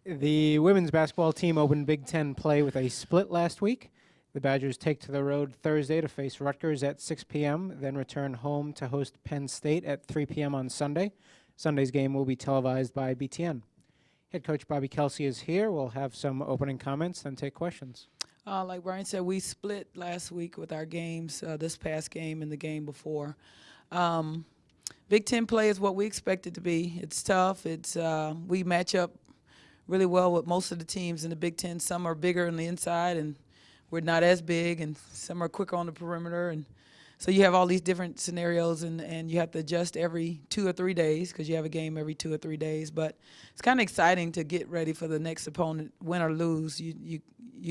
The women's basketball team opened Big Ten play with a split last week. The Badgers take to the road Thursday to face Rutgers at 6 p.m., then return home to host Penn State at 3 p.m. on Sunday. Sunday's game will be televised by BTN. Head coach Bobbie Kelsey is here. We'll have some opening comments, then take questions. Like Brian said, we split last week with our games, this past game and the game before. Big Ten play is what we expect it to be. It's tough. We match up really well with most of the teams in the Big Ten. Some are bigger on the inside, and we're not as big, and some are quicker on the perimeter. And so you have all these different scenarios, and you have to adjust every 2 or 3 days because you have a game every 2 or 3 days. But it's kind of exciting to get ready for the next opponent, win or lose. You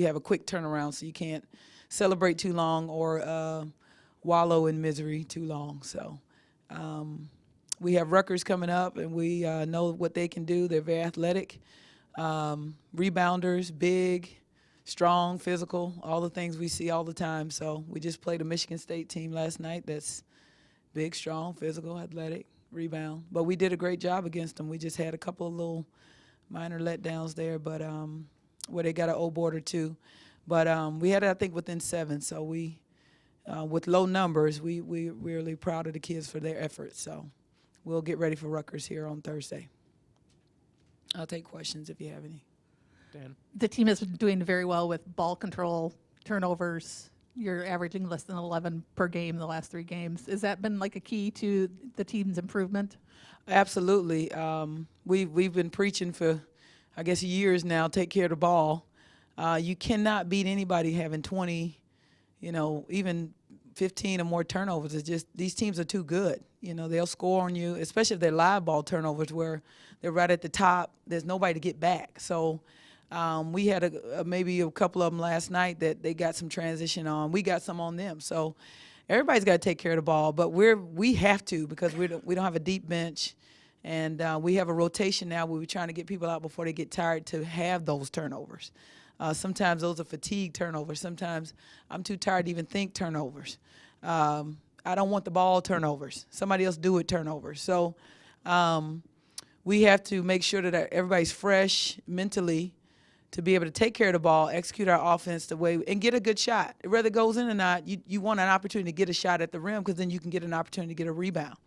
have a quick turnaround, so you can't celebrate too long or wallow in misery too long. So we have Rutgers coming up, and we know what they can do. They're very athletic, rebounders, big, strong, physical, all the things we see all the time. So we just played a Michigan State team last night that's big, strong, physical, athletic, rebound. But we did a great job against them. We just had a couple of little minor letdowns there, but where they got an O board or two. But we had it, I think, within 7. So we, with low numbers, we're really proud of the kids for their efforts. So we'll get ready for Rutgers here on Thursday. I'll take questions if you have any. Dan? The team has been doing very well with ball control, turnovers. You're averaging less than 11 per game the last 3 games. Has that been like a key to the team's improvement? Absolutely. We've been preaching for, I guess, years now, take care of the ball. You cannot beat anybody having 20, even 15 or more turnovers. It's just these teams are too good. They'll score on you, especially if they're live ball turnovers where they're right at the top. There's nobody to get back. So we had maybe a couple of them last night that they got some transition on. We got some on them. So everybody's got to take care of the ball, but we have to because we don't have a deep bench, and we have a rotation now where we're trying to get people out before they get tired to have those turnovers. Sometimes those are fatigue turnovers. Sometimes I'm too tired to even think turnovers. I don't want the ball turnovers. Somebody else do it turnovers. So we have to make sure that everybody's fresh mentally to be able to take care of the ball, execute our offense the way, and get a good shot. Whether it goes in or not, you want an opportunity to get a shot at the rim because then you can get an opportunity to get a rebound.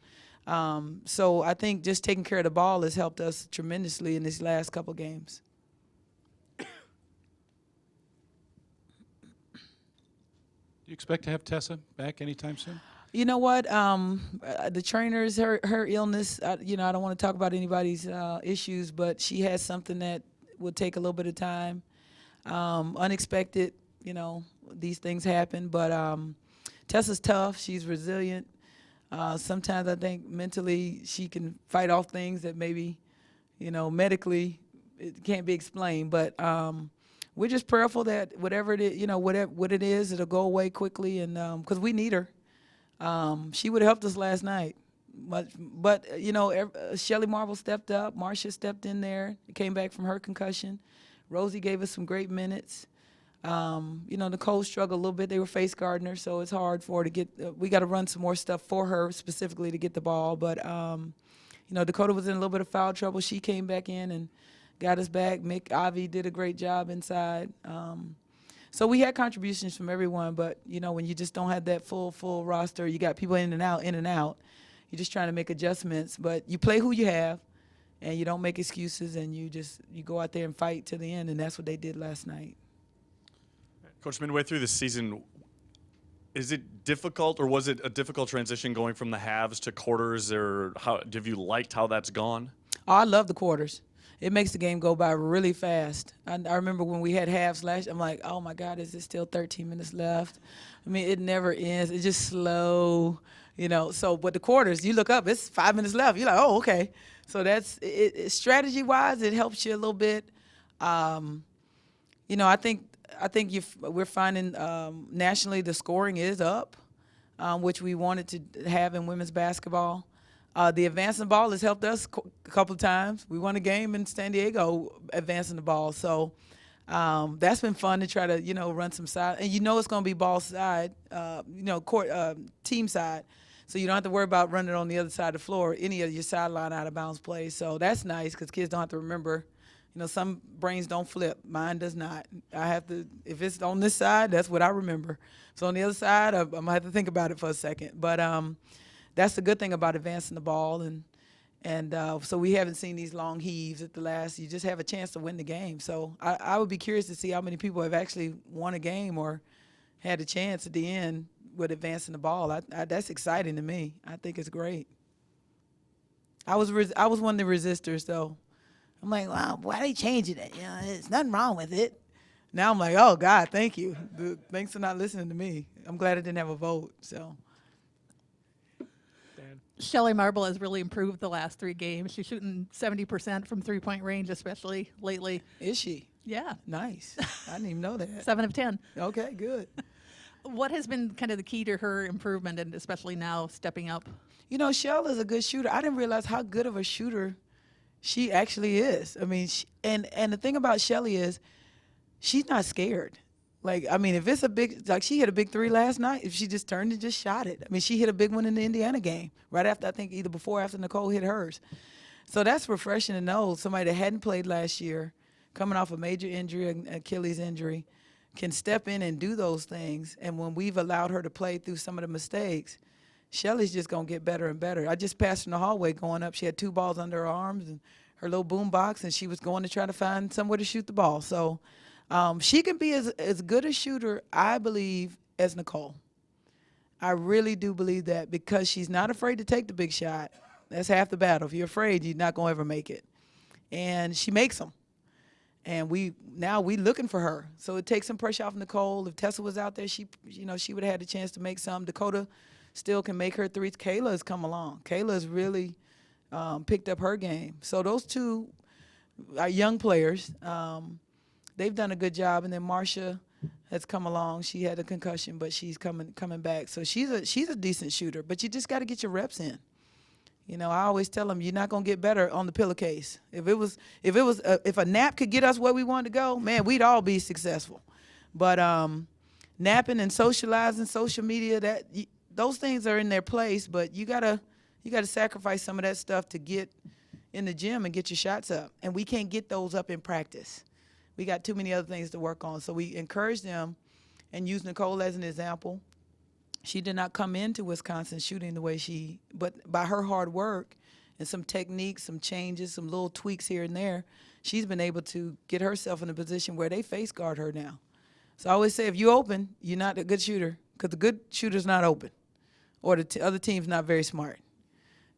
So I think just taking care of the ball has helped us tremendously in these last couple games. Do you expect to have Tessa back anytime soon? You know what? The trainers, her illness, I don't want to talk about anybody's issues, but she has something that will take a little bit of time. Unexpected, these things happen. But Tessa's tough. She's resilient. Sometimes I think mentally she can fight off things that maybe, medically it can't be explained. But we're just prayerful that whatever it is, what it is, it'll go away quickly, and because we need her. She would have helped us last night. But Shelly Marble stepped up. Marcia stepped in there. Came back from her concussion. Rosie gave us some great minutes. Nicole struggled a little bit. They were face guarding her, so it's hard for her to get we got to run some more stuff for her specifically to get the ball. But, Dakota was in a little bit of foul trouble. She came back in and got us back. Mick Avi did a great job inside. So we had contributions from everyone, but, when you just don't have that full roster, you got people in and out. You're just trying to make adjustments. But you play who you have, and you don't make excuses, and you go out there and fight to the end, and that's what they did last night. Coach, midway through the season, is it difficult, or was it a difficult transition going from the halves to quarters, or have you liked how that's gone? Oh, I love the quarters. It makes the game go by really fast. I remember when we had halves last year, I'm like, oh, my God, is it still 13 minutes left? I mean, it never ends. It's just slow, So, but the quarters, you look up, it's 5 minutes left. You're like, oh, okay. So that's strategy-wise, it helps you a little bit. I think we're finding nationally the scoring is up, which we wanted to have in women's basketball. The advancing ball has helped us a couple of times. We won a game in San Diego advancing the ball. So that's been fun to try to, run some side. And it's going to be ball side, court, team side. So you don't have to worry about running on the other side of the floor, any of your sideline out of bounds plays. So that's nice because kids don't have to remember You know, some brains don't flip. Mine does not. I have to, if it's on this side, that's what I remember. So on the other side, I'm going to have to think about it for a second. But that's the good thing about advancing the ball. And so we haven't seen these long heaves at the last. You just have a chance to win the game. So I would be curious to see how many people have actually won a game or had a chance at the end with advancing the ball. That's exciting to me. I think it's great. I was one of the resistors, though. I'm like, wow, why are they changing it? You know, there's nothing wrong with it. Now I'm like, oh, God, thank you. Thanks for not listening to me. I'm glad I didn't have a vote. So. Shelly Marble has really improved the last 3 games. She's shooting 70% from three-point range, especially lately. Is she? Yeah. Nice. I didn't even know that. 7 of 10. Okay, good. What has been kind of the key to her improvement, and especially now stepping up? You know, Shell is a good shooter. I didn't realize how good of a shooter she actually is. I mean, and the thing about Shelly is she's not scared. Like, I mean, if it's a big, like she hit a big 3 last night, if she just turned and just shot it. I mean, she hit a big one in the Indiana game right after, I think either before or after Nicole hit hers. So that's refreshing to know somebody that hadn't played last year, coming off a major injury, an Achilles injury, can step in and do those things. And when we've allowed her to play through some of the mistakes, Shelly's just going to get better and better. I just passed her in the hallway going up. She had 2 balls under her arms and her little boom box, and she was going to try to find somewhere to shoot the ball. So she can be as good a shooter, I believe, as Nicole. I really do believe that because she's not afraid to take the big shot. That's half the battle. If you're afraid, you're not going to ever make it. And she makes them. And we looking for her. So it takes some pressure off Nicole. If Tessa was out there, she would have had a chance to make some. Dakota still can make her threes. Kayla has come along. Kayla's really picked up her game. So those 2 are young players. They've done a good job. And then Marcia has come along. She had a concussion, but she's coming back. So she's a decent shooter. But you just got to get your reps in. You know, I always tell them you're not gonna get better on the pillowcase. If a nap could get us where we wanted to go, man, we'd all be successful. But napping and socializing, social media, those things are in their place. But you gotta sacrifice some of that stuff to get in the gym and get your shots up. And we can't get those up in practice. We got too many other things to work on. So we encourage them and use Nicole as an example. She did not come into Wisconsin shooting the way but by her hard work and some techniques, some changes, some little tweaks here and there, she's been able to get herself in a position where they face guard her now. So I always say, if you're open, you're not a good shooter, because the good shooter's not open, or the other team's not very smart.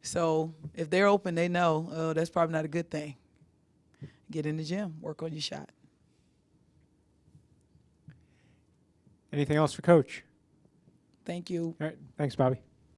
So if they're open, they know, oh, that's probably not a good thing. Get in the gym, work on your shot. Anything else for Coach? Thank you. All right. Thanks, Bobbie.